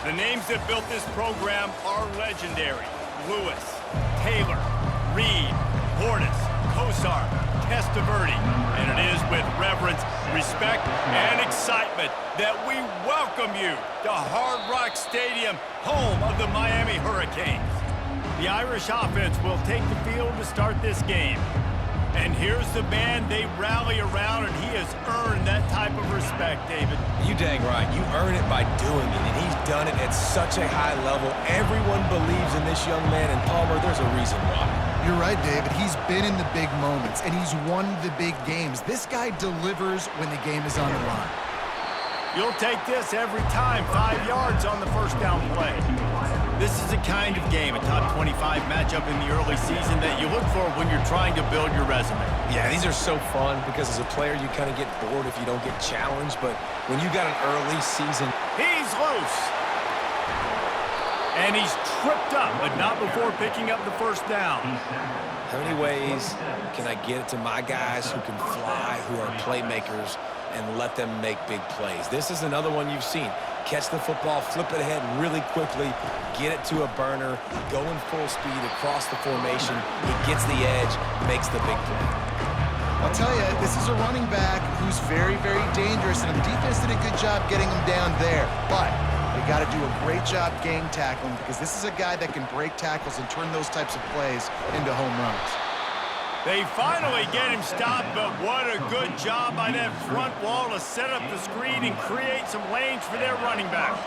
The names that built this program are legendary. Lewis, Taylor, Reed, Portis, Kosar, Testaverde. And it is with reverence, respect, and excitement that we welcome you to Hard Rock Stadium, home of the Miami Hurricanes. The Irish offense will take the field to start this game. And here's the man they rally around, and he has earned that type of respect, David. You dang right. You earn it by doing it, and he's done it at such a high level. Everyone believes in this young man, and Palmer, there's a reason why. You're right, David. He's been in the big moments, and he's won the big games. This guy delivers when the game is on the line. You'll take this every time, 5 yards on the first down play. This is the kind of game, a top 25 matchup in the early season that you look for when you're trying to build your resume. Yeah, these are so fun because as a player, you kind of get bored if you don't get challenged. But when you got an early season... He's loose. And he's tripped up, but not before picking up the first down. How many ways can I get it to my guys who can fly, who are playmakers, and let them make big plays? This is another one you've seen. Catch the football, flip it ahead really quickly, get it to a burner, going full speed across the formation. He gets the edge, makes the big play. I'll tell you, this is a running back who's very, very dangerous, and the defense did a good job getting him down there. But they got to do a great job gang tackling because this is a guy that can break tackles and turn those types of plays into home runs. They finally get him stopped, but what a good job by that front wall to set up the screen and create some lanes for their running back.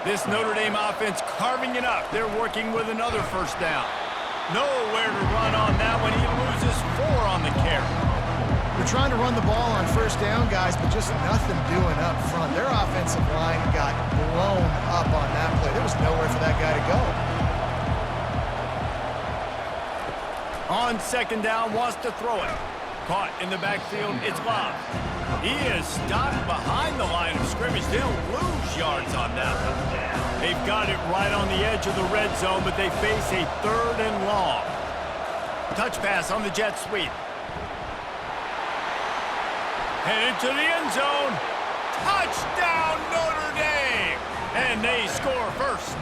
This Notre Dame offense carving it up. They're working with another first down. Nowhere to run on that one. He loses 4 on the carry. They're trying to run the ball on first down, guys, but just nothing doing up front. Their offensive line got blown up on that play. There was nowhere for that guy to go. On second down, wants to throw it. Caught in the backfield, it's Love. He is stopped behind the line of scrimmage. They'll lose yards on that one. They've got it right on the edge of the red zone, but they face a 3rd and long. Touch pass on the jet sweep. Headed to the end zone. Touchdown, Notre Dame! And they score first.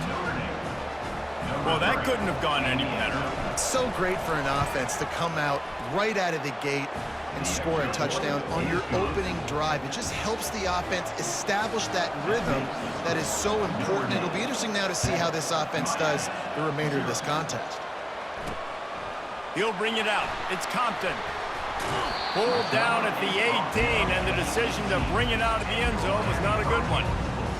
Well, that couldn't have gone any better. It's so great for an offense to come out right out of the gate and score a touchdown on your opening drive. It just helps the offense establish that rhythm that is so important. It'll be interesting now to see how this offense does the remainder of this contest. He'll bring it out. It's Compton. Pulled down at the 18, and the decision to bring it out of the end zone was not a good one.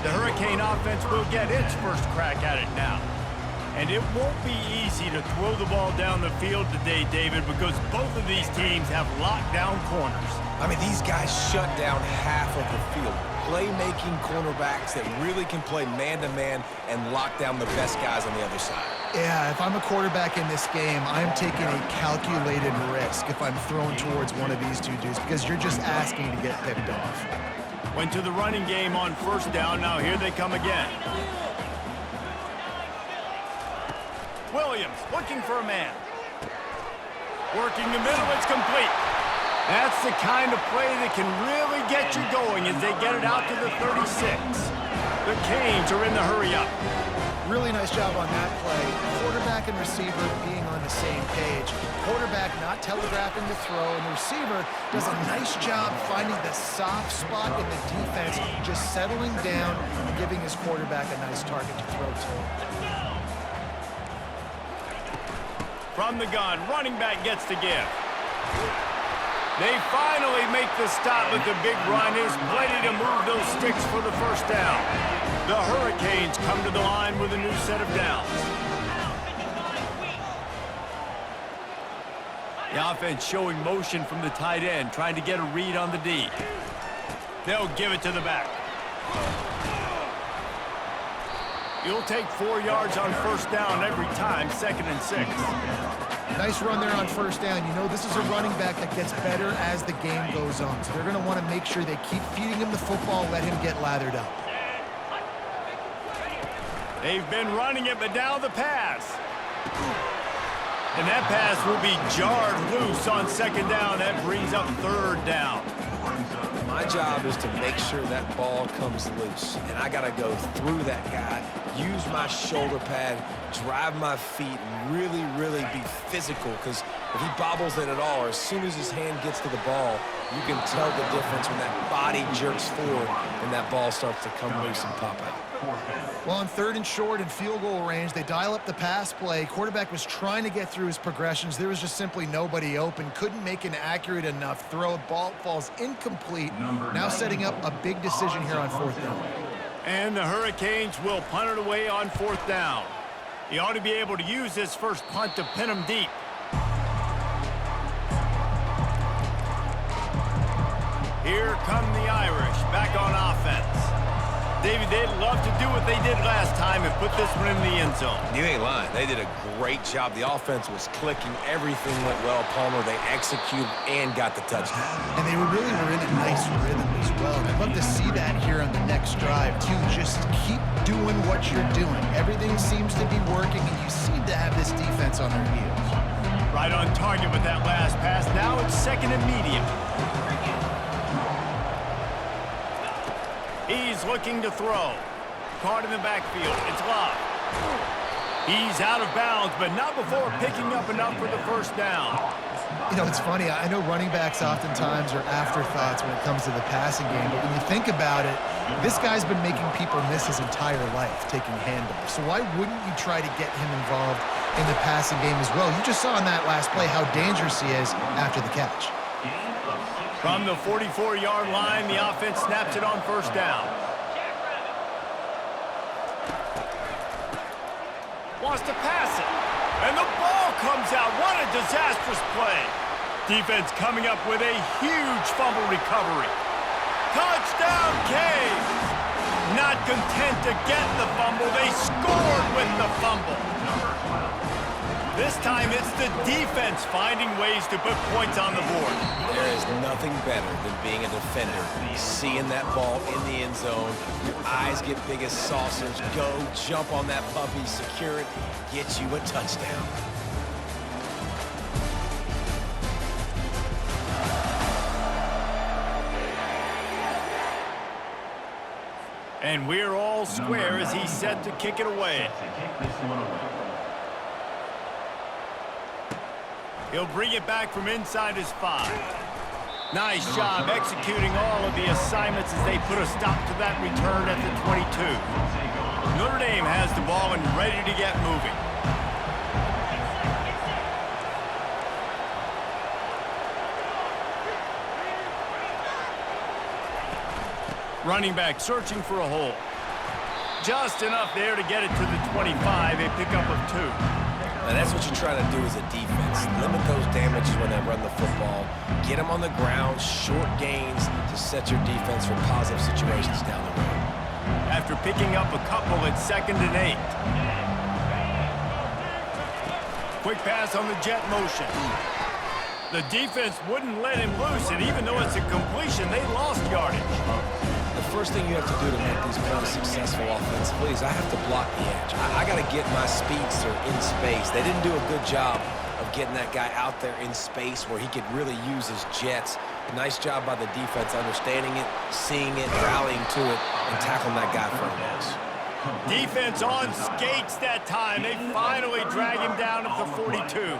The Hurricane offense will get its first crack at it now. And it won't be easy to throw the ball down the field today, David, because both of these teams have lockdown corners. I mean, these guys shut down half of the field. Playmaking cornerbacks that really can play man-to-man and lock down the best guys on the other side. Yeah, if I'm a quarterback in this game, I'm taking a calculated risk if I'm throwing towards one of these two dudes because you're just asking to get picked off. Went to the running game on first down. Now here they come again. Williams looking for a man. Working the middle, it's complete. That's the kind of play that can really get you going as they get it out to the 36. The Canes are in the hurry-up. Really nice job on that play. Quarterback and receiver being on the same page. Quarterback not telegraphing the throw, and the receiver does a nice job finding the soft spot in the defense, just settling down and giving his quarterback a nice target to throw to. From the gun, running back gets to give. They finally make the stop, but the big run is plenty to move those sticks for the first down. The Hurricanes come to the line with a new set of downs. The offense showing motion from the tight end, trying to get a read on the D. They'll give it to the back. You'll take 4 yards on first down every time, 2nd and 6. Nice run there on first down. You know, this is a running back that gets better as the game goes on. So they're going to want to make sure they keep feeding him the football, let him get lathered up. They've been running it, but now the pass. And that pass will be jarred loose on second down. That brings up third down. My My job is to make sure that ball comes loose, and I got to go through that guy, use my shoulder pad, drive my feet, and really, really be physical, because if he bobbles it at all, or as soon as his hand gets to the ball, you can tell the difference when that body jerks forward and that ball starts to come loose and pop out. Well, on 3rd and short and field goal range, they dial up the pass play. Quarterback was trying to get through his progressions. There was just simply nobody open. Couldn't make an accurate enough throw. Ball falls incomplete. Now setting up a big decision here on 4th down. And the Hurricanes will punt it away on 4th down. He ought to be able to use this first punt to pin him deep. Here come the Irish back on offense. David, they'd love to do what they did last time and put this one in the end zone. You ain't lying. They did a great job. The offense was clicking. Everything went well. Palmer, they executed and got the touchdown. And they really were in a nice rhythm as well. And I'd love to see that here on the next drive, too. Just keep doing what you're doing. Everything seems to be working, and you seem to have this defense on their heels. Right on target with that last pass. Now it's 2nd and medium. He's looking to throw. Caught in the backfield. It's Love. He's out of bounds, but not before picking up enough for the first down. You know, it's funny. I know running backs oftentimes are afterthoughts when it comes to the passing game, but when you think about it, this guy's been making people miss his entire life taking handoffs. So why wouldn't you try to get him involved in the passing game as well? You just saw in that last play how dangerous he is after the catch. From the 44-yard line, the offense snaps it on 1st down. Wants to pass it. And the ball comes out. What a disastrous play. Defense coming up with a huge fumble recovery. Touchdown, Canes! Not content to get the fumble, they scored with the fumble. This time it's the defense finding ways to put points on the board. There is nothing better than being a defender, seeing that ball in the end zone. Your eyes get big as saucers. Go, jump on that puppy, secure it, get you a touchdown. And we're all square as he's set to kick it away. He'll bring it back from inside his 5. Nice job executing all of the assignments as they put a stop to that return at the 22. Notre Dame has the ball and ready to get moving. Running back searching for a hole. Just enough there to get it to the 25, a pickup of 2. And that's what you try to do as a defense. Limit those damages when they run the football. Get them on the ground, short gains to set your defense for positive situations down the road. After picking up a couple, it's 2nd and 8. Quick pass on the jet motion. The defense wouldn't let him loose, and even though it's a completion, they lost yardage. The first thing you have to do to make these plays successful offensively is I have to block the edge. I got to get my speedster in space. They didn't do a good job of getting that guy out there in space where he could really use his jets. Nice job by the defense understanding it, seeing it, rallying to it, and tackling that guy for a loss. Defense on skates that time. They finally drag him down at the 42.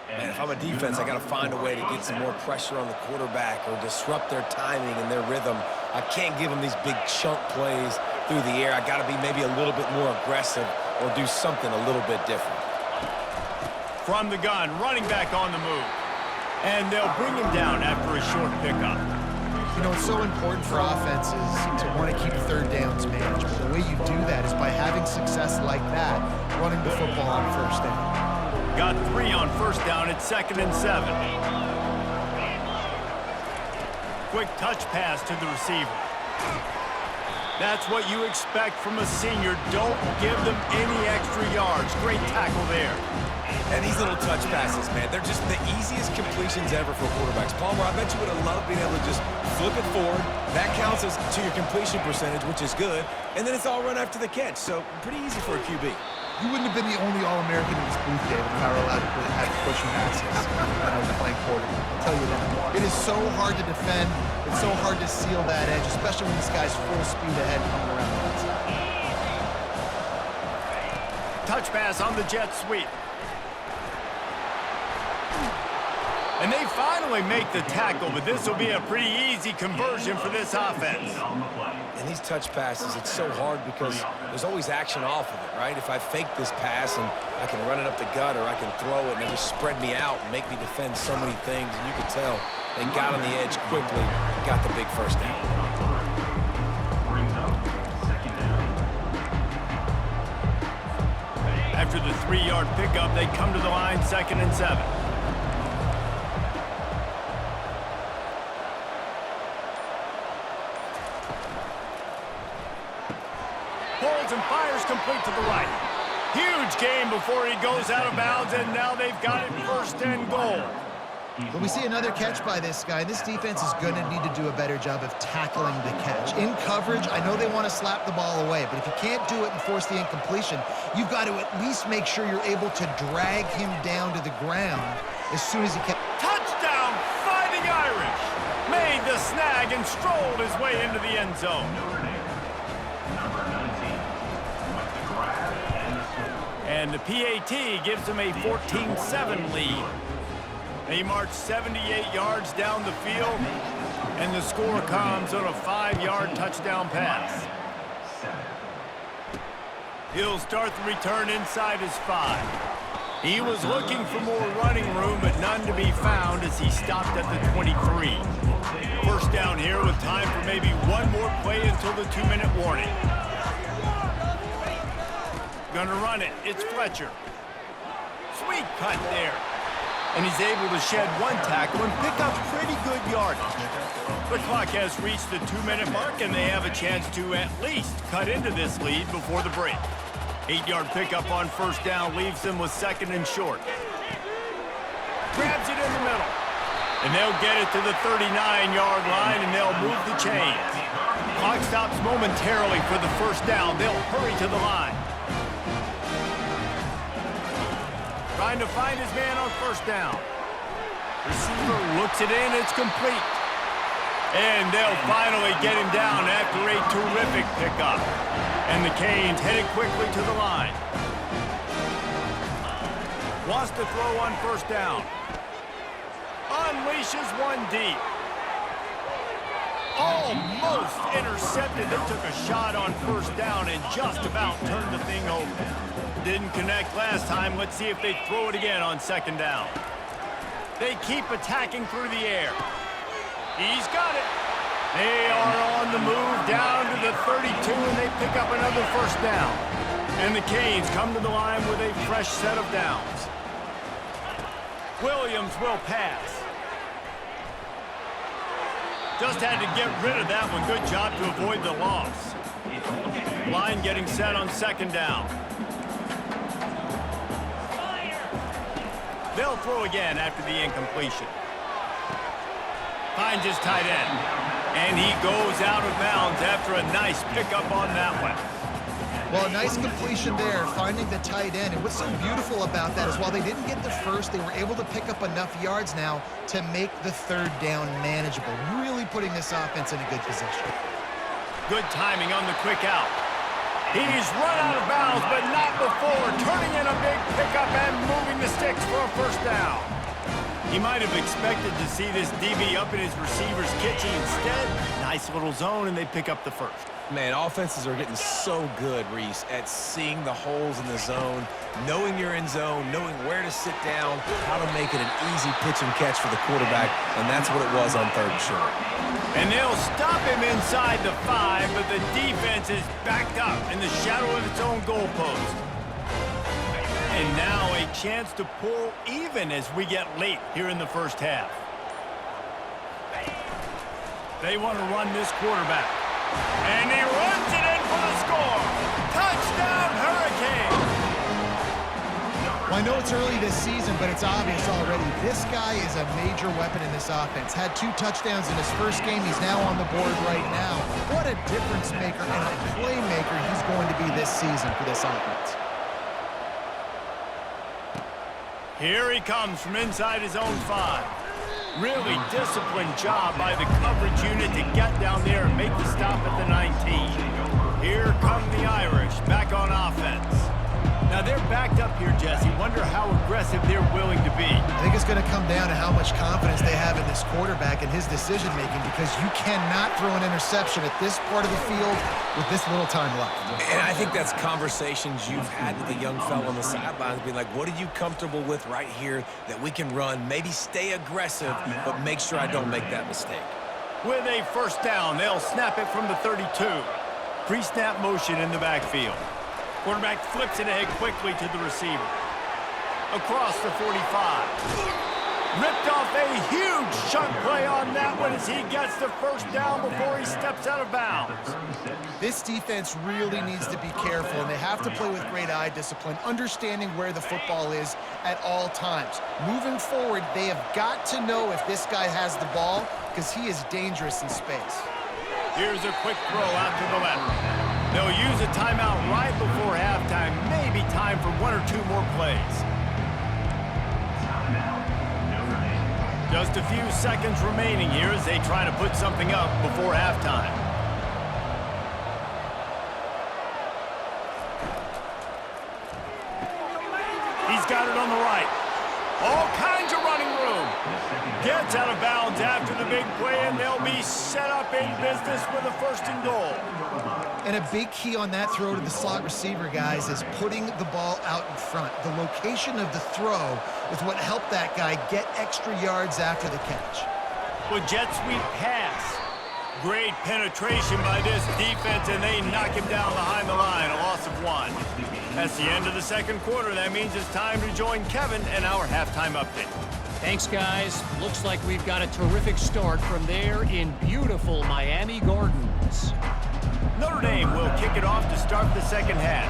Man, if I'm a defense, I got to find a way to get some more pressure on the quarterback or disrupt their timing and their rhythm. I can't give them these big chunk plays through the air. I got to be maybe a little bit more aggressive or do something a little bit different. From the gun, running back on the move. And they'll bring him down after a short pickup. You know, it's so important for offenses to want to keep 3rd downs manageable. The way you do that is by having success like that, running the football on 1st down. Got 3 on 1st down at 2nd and 7. Quick touch pass to the receiver. That's what you expect from a senior. Don't give them any extra yards. Great tackle there. And these little touch passes, man, they're just the easiest completions ever for quarterbacks. Palmer, I bet you would have loved being able to just flip it forward. That counts as to your completion percentage, which is good. And then it's all run after the catch. So pretty easy for a QB. You wouldn't have been the only All-American in this booth, David, if I were allowed to have pushing passes when I was playing quarterback. I'll tell you that. It is so hard to defend It's so hard to seal that edge, especially when this guy's full speed ahead coming around the outside. Touch pass on the jet sweep. And they finally make the tackle, but this will be a pretty easy conversion for this offense. And these touch passes, it's so hard because there's always action off of it, right? If I fake this pass and I can run it up the gut or I can throw it and they just spread me out and make me defend so many things, and you can tell they got on the edge quickly, got the big first down. After the 3-yard pickup, they come to the line 2nd and 7. Pulls and fires complete to the right. Huge gain before he goes out of bounds, and now they've got it 1st and goal. But we see another catch by this guy. This defense is going to need to do a better job of tackling the catch. In coverage, I know they want to slap the ball away, but if you can't do it and force the incompletion, you've got to at least make sure you're able to drag him down to the ground as soon as he can. Touchdown, Fighting Irish! Made the snag and strolled his way into the end zone. And the PAT gives them a 14-7 lead. They march 78 yards down the field, and the score comes on a 5-yard touchdown pass. He'll start the return inside his 5. He was looking for more running room, but none to be found as he stopped at the 23. First down here with time for maybe one more play until the 2-minute warning. Gonna run it. It's Fletcher. Sweet cut there. And he's able to shed one tackle and pick up pretty good yardage. The clock has reached the 2-minute mark, and they have a chance to at least cut into this lead before the break. 8-yard pickup on first down leaves them with 2nd and short. Grabs it in the middle. And they'll get it to the 39-yard line, and they'll move the chains. Clock stops momentarily for the first down. They'll hurry to the line. Trying to find his man on first down. Receiver looks it in. It's complete. And they'll finally get him down after a terrific pickup. And the Canes headed quickly to the line. Wants to throw on first down. Unleashes one deep. Almost intercepted. They took a shot on first down and just about turned the thing over. Didn't connect last time. Let's see if they throw it again on 2nd down. They keep attacking through the air. He's got it. They are on the move down to the 32, and they pick up another first down. And the Canes come to the line with a fresh set of downs. Williams will pass. Just had to get rid of that one. Good job to avoid the loss. Line getting set on 2nd down. They'll throw again after the incompletion. Finds his tight end. And he goes out of bounds after a nice pickup on that one. Well, a nice completion there, finding the tight end. And what's so beautiful about that is while they didn't get the first, they were able to pick up enough yards now to make the 3rd down manageable, really putting this offense in a good position. Good timing on the quick out. He's run out of bounds, but not before turning in a big pickup and moving the sticks for a first down. He might have expected to see this DB up in his receiver's kitchen. Instead, nice little zone, and they pick up the first. Man, offenses are getting so good, Reese, at seeing the holes in the zone, knowing you're in zone, knowing where to sit down, how to make it an easy pitch and catch for the quarterback, and that's what it was on 3rd and short. And they'll stop him inside the 5, but the defense is backed up in the shadow of its own goalpost. And now a chance to pull even as we get late here in the first half. They want to run this quarterback. And he runs it in for the score. Touchdown, Hurricane. Well, I know it's early this season, but it's obvious already. This guy is a major weapon in this offense. Had 2 touchdowns in his first game. He's now on the board right now. What a difference maker and a playmaker he's going to be this season for this offense. Here he comes from inside his own 5. Really disciplined job by the coverage unit to get down there and make the stop at the 19. Here come the Irish, back on offense. Now they're backed up here, Jesse. Wonder how aggressive they're willing to be. I think it's going to come down to how much confidence they have in this quarterback and his decision-making, because you cannot throw an interception at this part of the field with this little time left. And I think that's conversations you've had with a young fellow on the sidelines, being like, what are you comfortable with right here that we can run? Maybe stay aggressive, but make sure I don't make that mistake. With a first down, they'll snap it from the 32. Pre-snap motion in the backfield. Quarterback flips it ahead quickly to the receiver. Across the 45. Ripped off a huge chunk play on that one as he gets the first down before he steps out of bounds. This defense really needs to be careful, and they have to play with great eye discipline, understanding where the football is at all times. Moving forward, they have got to know if this guy has the ball, because he is dangerous in space. Here's a quick throw out to the left. They'll use a timeout right before halftime, maybe time for one or two more plays. Just a few seconds remaining here as they try to put something up before halftime. He's got it on the right. All kinds of running room. Gets out of bounds after the big play, and they'll be set up in business with a first and goal. And a big key on that throw to the slot receiver, guys, is putting the ball out in front. The location of the throw is what helped that guy get extra yards after the catch. With jet sweep pass. Great penetration by this defense, and they knock him down behind the line, a loss of 1. That's the end of the second quarter. That means it's time to join Kevin and our halftime update. Thanks, guys. Looks like we've got a terrific start from there in beautiful Miami Gardens. Notre Dame will kick it off to start the second half.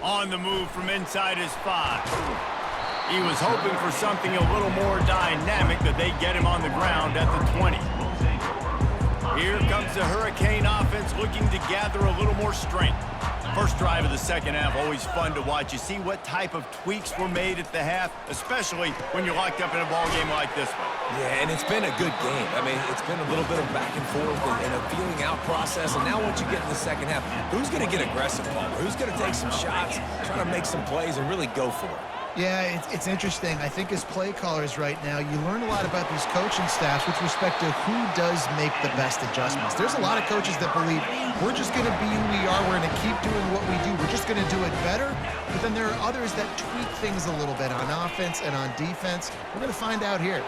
On the move from inside his 5. He was hoping for something a little more dynamic, but they get him on the ground at the 20. Here comes the Hurricane offense looking to gather a little more strength. First drive of the second half, always fun to watch. You see what type of tweaks were made at the half, especially when you're locked up in a ball game like this one. Yeah, and it's been a good game. I mean, it's been a little bit of back and forth and a feeling out process. And now once you get in the second half, who's going to get aggressive, Palmer? Who's going to take some shots, try to make some plays, and really go for it? Yeah, it's interesting. I think as play callers right now, you learn a lot about these coaching staffs with respect to who does make the best adjustments. There's a lot of coaches that believe we're just going to be who we are. We're going to keep doing what we do. We're just going to do it better. But then there are others that tweak things a little bit on offense and on defense. We're going to find out here.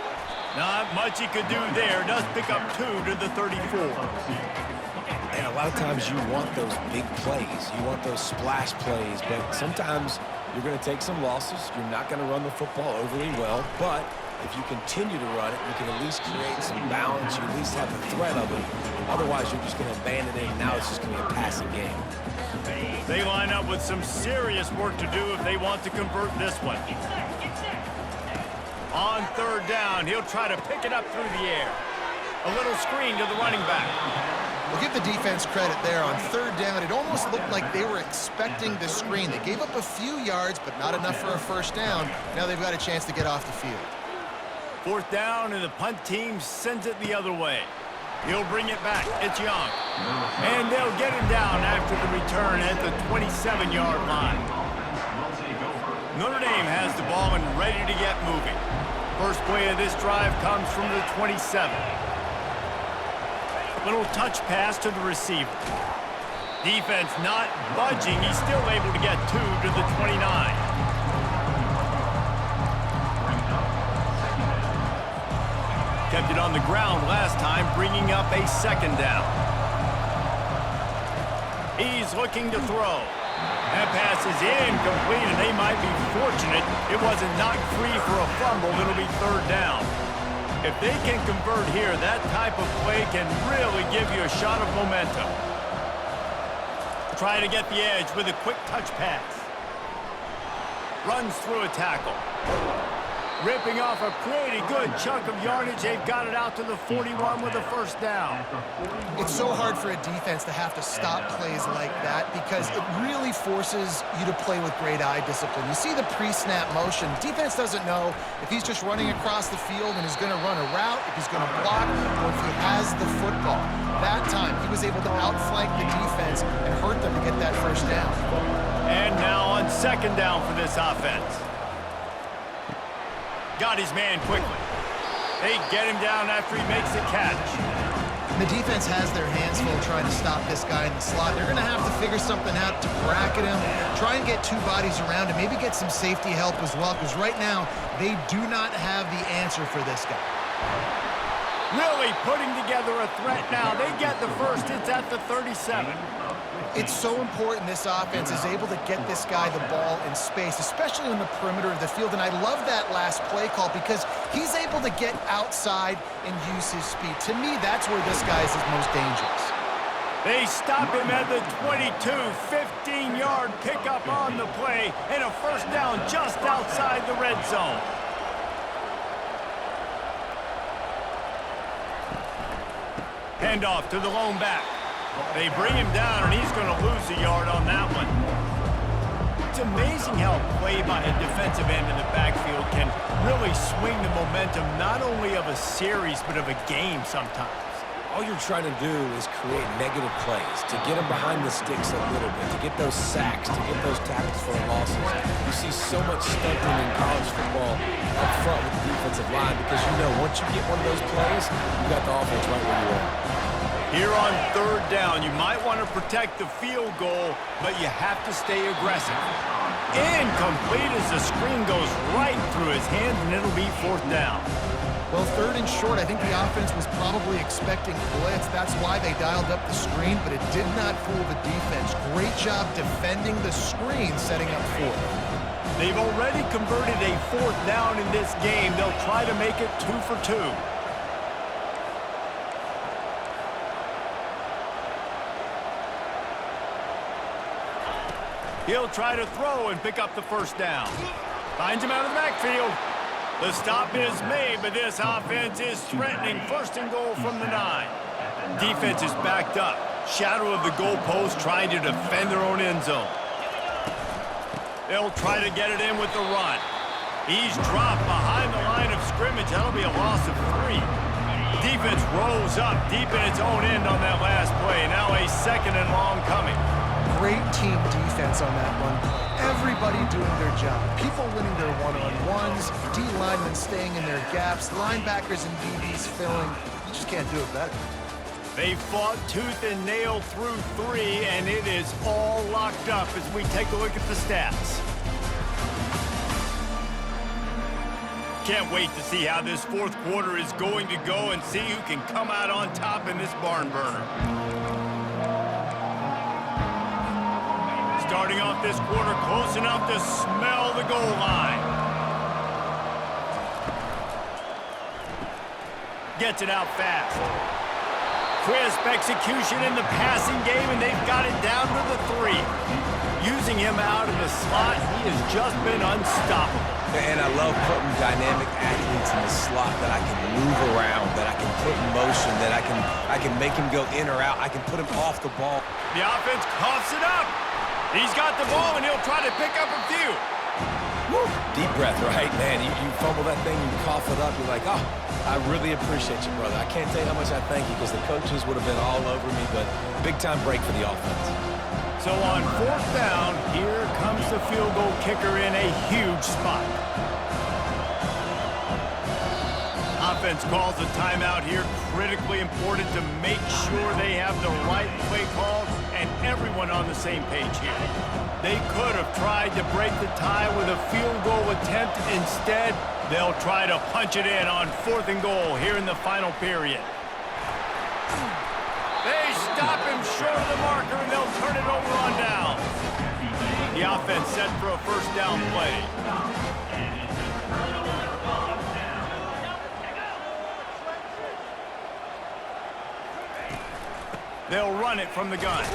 Not much he could do there. Does pick up 2 to the 34. And a lot of times you want those big plays. You want those splash plays. But sometimes you're going to take some losses. You're not going to run the football overly well. But if you continue to run it, you can at least create some balance. You at least have the threat of it. Otherwise, you're just going to abandon it, and now it's just going to be a passing game. They line up with some serious work to do if they want to convert this one. On third down, he'll try to pick it up through the air. A little screen to the running back. We'll give the defense credit there. On third down, it almost looked like they were expecting the screen. They gave up a few yards, but not enough for a first down. Now they've got a chance to get off the field. Fourth down, and the punt team sends it the other way. He'll bring it back. It's Young. And they'll get him down after the return at the 27-yard line. Notre Dame has the ball and ready to get moving. First play of this drive comes from the 27. Little touch pass to the receiver. Defense not budging. He's still able to get 2 to the 29. Kept it on the ground last time, bringing up a second down. He's looking to throw. That pass is incomplete, and they might be fortunate it wasn't knocked free for a fumble. It'll be third down. If they can convert here, that type of play can really give you a shot of momentum. Try to get the edge with a quick touch pass. Runs through a tackle. ripping off a pretty good chunk of yardage. They've got it out to the 41 with a first down. It's so hard for a defense to have to stop plays like that because it really forces you to play with great eye discipline. You see the pre-snap motion. Defense doesn't know if he's just running across the field and is going to run a route, if he's going to block, or if he has the football. That time, he was able to outflank the defense and hurt them to get that first down. And now on second down for this offense. Got his man quickly. They get him down after he makes the catch. The defense has their hands full trying to stop this guy in the slot. They're going to have to figure something out to bracket him, try and get two bodies around him, maybe get some safety help as well, because right now they do not have the answer for this guy. Really putting together a threat now. They get the first. It's at the 37. It's so important this offense is able to get this guy the ball in space, especially in the perimeter of the field. And I love that last play call because he's able to get outside and use his speed. To me, that's where this guy is his most dangerous. They stop him at the 22, 15-yard pickup on the play, and a first down just outside the red zone. Handoff to the lone back. They bring him down, and he's going to lose a yard on that one. It's amazing how a play by a defensive end in the backfield can really swing the momentum not only of a series but of a game sometimes. All you're trying to do is create negative plays, to get them behind the sticks a little bit, to get those sacks, to get those tackles for losses. You see so much stunting in college football up front with the defensive line because you know once you get one of those plays, you got the offense right where you are. Here on third down, you might want to protect the field goal, but you have to stay aggressive. Incomplete as the screen goes right through his hands, and it'll be fourth down. Well, third and short, I think the offense was probably expecting blitz. That's why they dialed up the screen, but it did not fool the defense. Great job defending the screen, setting up fourth. They've already converted a fourth down in this game. They'll try to make it 2 for 2. He'll try to throw and pick up the first down. Finds him out of the backfield. The stop is made, but this offense is threatening first and goal from the 9. Defense is backed up. Shadow of the goalpost trying to defend their own end zone. They'll try to get it in with the run. He's dropped behind the line of scrimmage. That'll be a loss of 3. Defense rolls up deep in its own end on that last play. Now a second and long coming. Great team defense on that one play. Everybody doing their job. People winning their one-on-ones, D-linemen staying in their gaps, linebackers and DBs filling. You just can't do it better. They fought tooth and nail through 3, and it is all locked up as we take a look at the stats. Can't wait to see how this fourth quarter is going to go and see who can come out on top in this barn burner. Starting off this quarter close enough to smell the goal line. Gets it out fast. Crisp execution in the passing game, and they've got it down to the 3. Using him out in the slot, he has just been unstoppable. And I love putting dynamic athletes in the slot that I can move around, that I can put in motion, that I can make him go in or out. I can put him off the ball. The offense coughs it up. He's got the ball, and he'll try to pick up a few. Woo. Deep breath, right, man? You fumble that thing, you cough it up, you're like, oh, I really appreciate you, brother. I can't tell you how much I thank you because the coaches would have been all over me, but big-time break for the offense. So on fourth down, here comes the field goal kicker in a huge spot. Offense calls a timeout here, critically important to make sure they have the right play call and everyone on the same page here. They could have tried to break the tie with a field goal attempt. Instead, they'll try to punch it in on fourth and goal here in the final period. They stop him short of the marker, and they'll turn it over on down. The offense set for a first down play. They'll run it from the gun.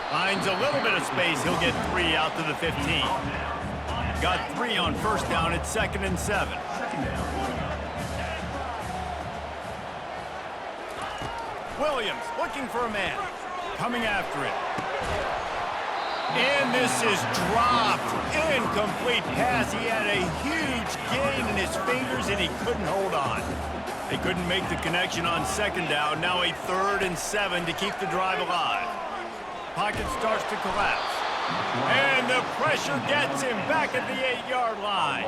Finds a little bit of space. He'll get 3 out to the 15. Got 3 on first down. It's 2nd and 7. Williams looking for a man. Coming after it. And this is dropped. Incomplete pass. He had a huge gain in his fingers, and he couldn't hold on. They couldn't make the connection on second down. Now a 3rd and 7 to keep the drive alive. Pocket starts to collapse. And the pressure gets him back at the 8-yard line.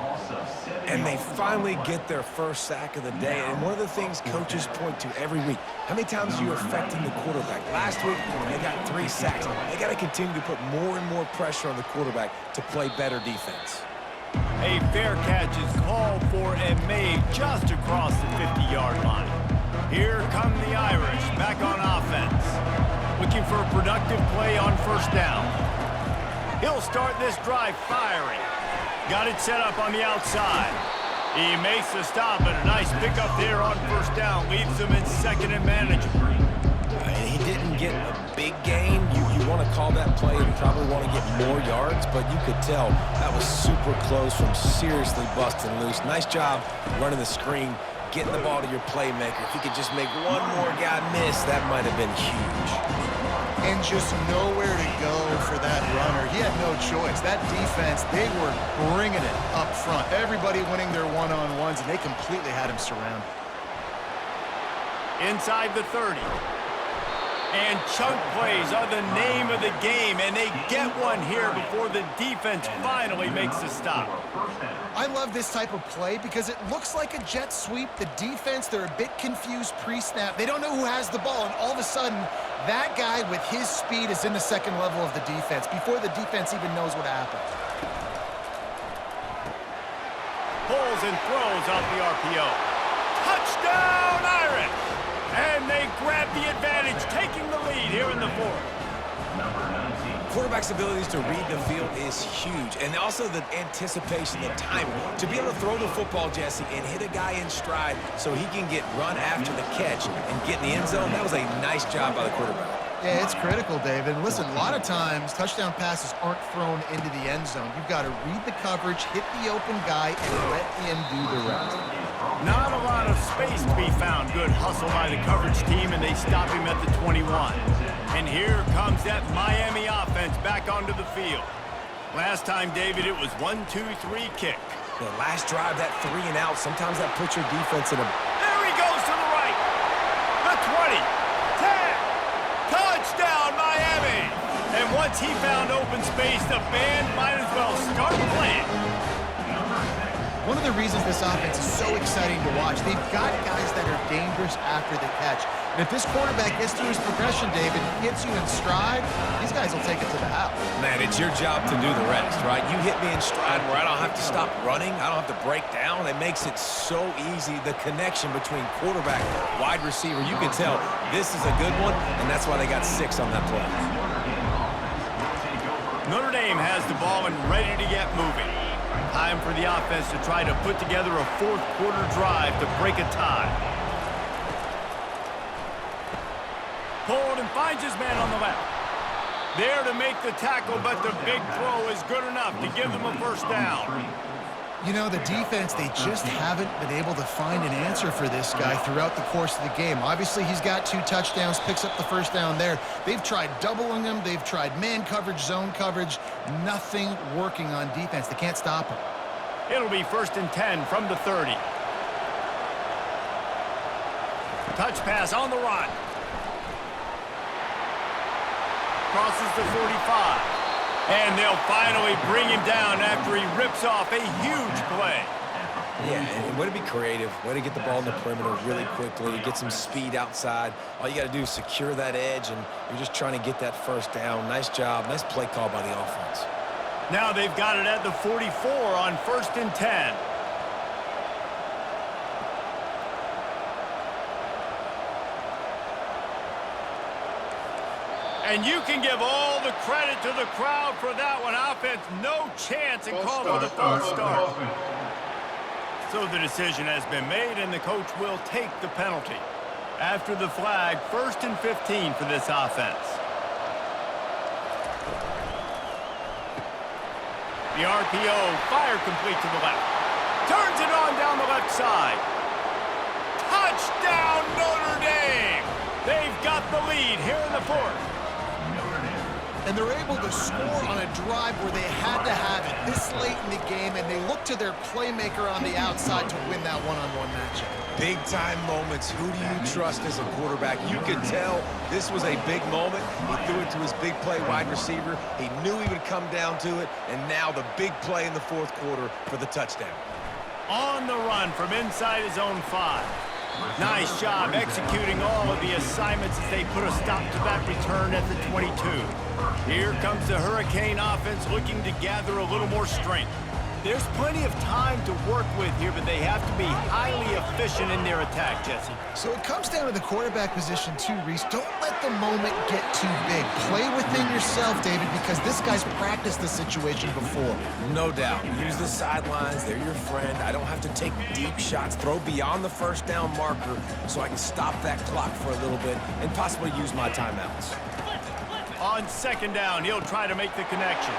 And they finally get their first sack of the day. And one of the things coaches point to every week, how many times are you affecting the quarterback? Last week, they got 3 sacks. They got to continue to put more and more pressure on the quarterback to play better defense. A fair catch is called for and made just across the 50-yard line. Here come the Irish back on offense. Looking for a productive play on first down. He'll start this drive firing. Got it set up on the outside. He makes the stop, and a nice pickup there on first down. Leaves him in 2nd and manageable. He didn't get a big gain. You want to call that play and probably want to get more yards, but you could tell that was super close from seriously busting loose. Nice job running the screen, getting the ball to your playmaker. If you could just make one more guy miss, that might have been huge. And just nowhere to go for that runner. He had no choice. That defense, they were bringing it up front. Everybody winning their one-on-ones, and they completely had him surrounded. Inside the 30. And chunk plays are the name of the game, and they get one here before the defense finally makes the stop. I love this type of play because it looks like a jet sweep. The defense, they're a bit confused pre-snap. They don't know who has the ball, and all of a sudden, that guy with his speed is in the 2nd level of the defense before the defense even knows what happened. Pulls and throws off the RPO. Touchdown, Irish! And they grab the advantage, taking the lead here in the 4th. Quarterback's abilities to read the field is huge, and also the anticipation, the timing. To be able to throw the football, Jesse, and hit a guy in stride so he can get run after the catch and get in the end zone, that was a nice job by the quarterback. Yeah, it's critical, David. And listen, a lot of times, touchdown passes aren't thrown into the end zone. You've got to read the coverage, hit the open guy, and let him do the rest. Not a lot of space to be found. Good hustle by the coverage team, and they stop him at the 21. And here comes that Miami offense back onto the field. Last time, David, it was 1-2-3 kick. The last drive, that 3 and out, sometimes that puts your defense in a... There he goes to the right. The 20, 10, touchdown Miami. And once he found open space, the band might as well start playing. One of the reasons this offense is so exciting to watch, they've got guys that are dangerous after the catch. And if this quarterback gets through his progression, David, hits you in stride, these guys will take it to the house. Man, it's your job to do the rest, right? You hit me in stride where I don't have to stop running. I don't have to break down. It makes it so easy. The connection between quarterback, wide receiver, you can tell this is a good one, and that's why they got 6 on that play. Notre Dame has the ball and ready to get moving. Time for the offense to try to put together a 4th quarter drive to break a tie. Pulled and finds his man on the left. There to make the tackle, but the big throw is good enough to give them a first down. You know, the defense, they just haven't been able to find an answer for this guy throughout the course of the game. Obviously, he's got 2 touchdowns, picks up the first down there. They've tried doubling him. They've tried man coverage, zone coverage. Nothing working on defense. They can't stop him. It'll be 1st and 10 from the 30. Touch pass on the run. Crosses the 45. And they'll finally bring him down after he rips off a huge play. Yeah, and way to be creative. Way to get the ball in the perimeter really quickly. Get some speed outside. All you got to do is secure that edge, and you're just trying to get that first down. Nice job. Nice play call by the offense. Now they've got it at the 44 on 1st and 10. And you can give all the credit to the crowd for that one. Offense, no chance and call for the false start. So the decision has been made, and the coach will take the penalty. After the flag, 1st and 15 for this offense. The RPO, fire complete to the left. Turns it on down the left side. Touchdown, Notre Dame! They've got the lead here in the fourth. And they're able to score on a drive where they had to have it this late in the game, and they look to their playmaker on the outside to win that one-on-one matchup. Big-time moments. Who do you trust as a quarterback? You could tell this was a big moment. He threw it to his big play wide receiver. He knew he would come down to it, and now the big play in the fourth quarter for the touchdown. On the run from inside his own 5. Nice job executing all of the assignments as they put a stop to that return at the 22. Here comes the Hurricane offense looking to gather a little more strength. There's plenty of time to work with here, but they have to be highly efficient in their attack, Jesse. So it comes down to the quarterback position too, Reese. Don't let the moment get too big. Play within yourself, David, because this guy's practiced the situation before. No doubt. Use the sidelines. They're your friend. I don't have to take deep shots. Throw beyond the first down marker so I can stop that clock for a little bit and possibly use my timeouts. On second down, he'll try to make the connection.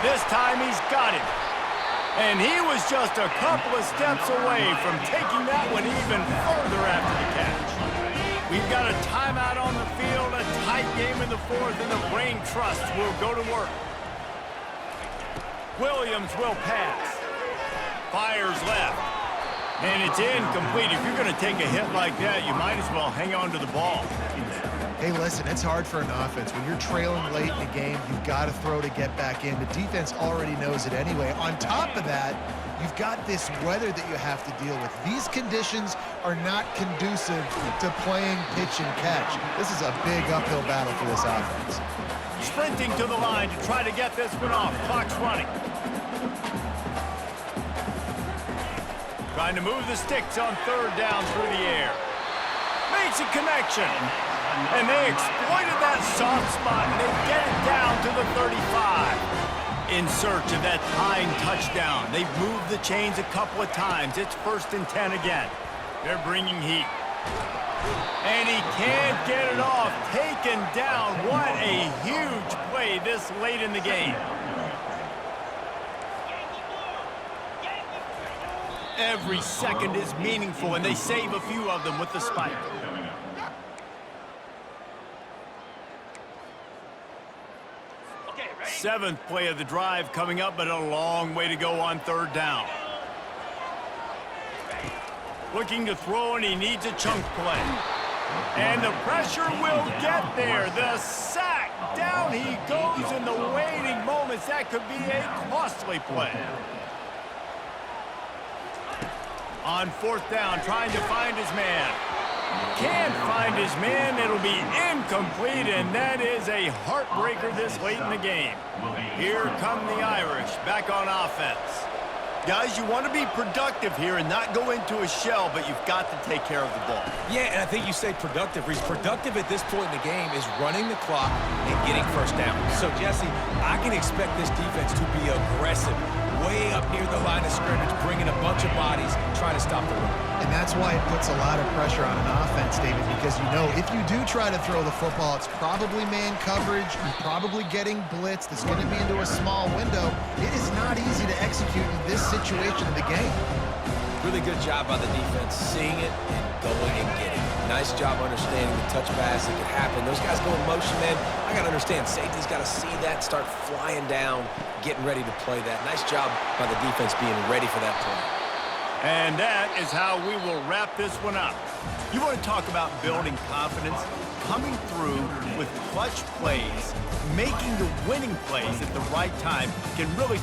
This time he's got it. And he was just a couple of steps away from taking that one even further after the catch. We've got a timeout on the field, a tight game in the fourth, and the Brain Trust will go to work. Williams will pass. Fires left. And it's incomplete. If you're going to take a hit like that, you might as well hang on to the ball. Hey, listen, it's hard for an offense. When you're trailing late in the game, you've got to throw to get back in. The defense already knows it anyway. On top of that, you've got this weather that you have to deal with. These conditions are not conducive to playing pitch and catch. This is a big uphill battle for this offense. Sprinting to the line to try to get this one off. Clock's running. Trying to move the sticks on third down through the air. Makes a connection. And they exploited that soft spot, and they get it down to the 35. In search of that tying touchdown. They've moved the chains a couple of times. It's 1st and 10 again. They're bringing heat. And he can't get it off. Taken down. What a huge play this late in the game. Every second is meaningful, and they save a few of them with the spike. Seventh play of the drive coming up, but a long way to go on third down. Looking to throw, and he needs a chunk play. And the pressure will get there. The sack. Down he goes in the waiting moments. That could be a costly play. On fourth down, trying to find his man. Can't find his man. It'll be incomplete, and that is a heartbreaker this late in the game. Here come the Irish back on offense. Guys, you want to be productive here and not go into a shell, but you've got to take care of the ball. Yeah, and I think you say productive. Reese, productive at this point in the game is running the clock and getting first down. So, Jesse, I can expect this defense to be aggressive, way up near the line of scrimmage, bringing a bunch of bodies, trying to stop the run. And that's why it puts a lot of pressure on an offense, David, because you know if you do try to throw the football, it's probably man coverage, you're probably getting blitzed, it's going to be into a small window. It is not easy to execute in this situation of the game. Really good job by the defense, seeing it and going and getting it. Nice job understanding the touch pass that could happen. Those guys go in motion, man. I got to understand, safety's got to see that, start flying down, getting ready to play that. Nice job by the defense being ready for that play. And that is how we will wrap this one up. You want to talk about building confidence? Coming through with clutch plays, making the winning plays at the right time can really